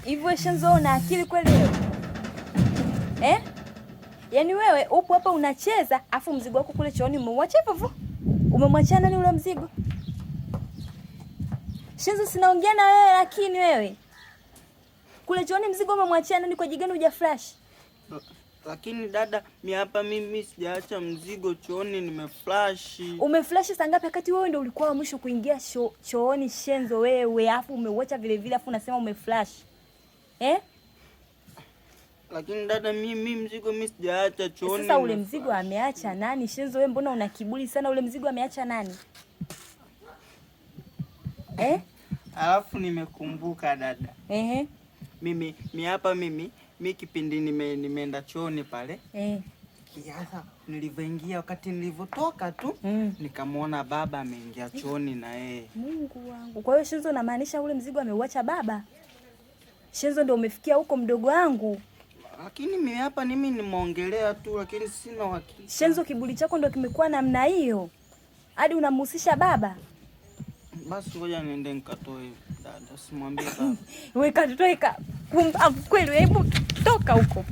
Hivyo Shenzo una akili kweli wewe? Yaani wewe upo hapa unacheza afu mzigo wako kule chooni umeuacha hivyo hivyo. Umemwachia nani ule mzigo? Shenzo sinaongea na wewe lakini wewe. Kule chooni mzigo umemwachia nani kwa jigani hujaflash? Lakini dada, mimi sijaacha mzigo chooni, nimeflash. Umeflash saa ngapi wakati wewe ndio ulikuwa wa mwisho kuingia chooni Shenzo wewe, afu umeuacha vile vile afu unasema umeflash. Lakini dada, mimi mzigo sijaacha chooni. Sasa ule mzigo ameacha nani? Shenzo wewe mbona una kiburi sana? Ule mzigo ameacha nani? Alafu nimekumbuka dada. Mimi kipindi nimeenda chooni pale. Kiasa nilivyoingia, wakati nilivyotoka tu nikamwona baba ameingia chooni na yeye. Mungu wangu. Kwa hiyo Shenzo unamaanisha ule mzigo ameuacha baba? Shenzo ndio umefikia huko mdogo wangu. Lakini mimi nimeongelea tu, lakini sina uhakika. Shenzo, kiburi chako ndio kimekuwa namna hiyo hadi unamhusisha baba? Basi ngoja niende nikatoe dada, simwambie baba. Wewe katoe kweli, hebu toka huko.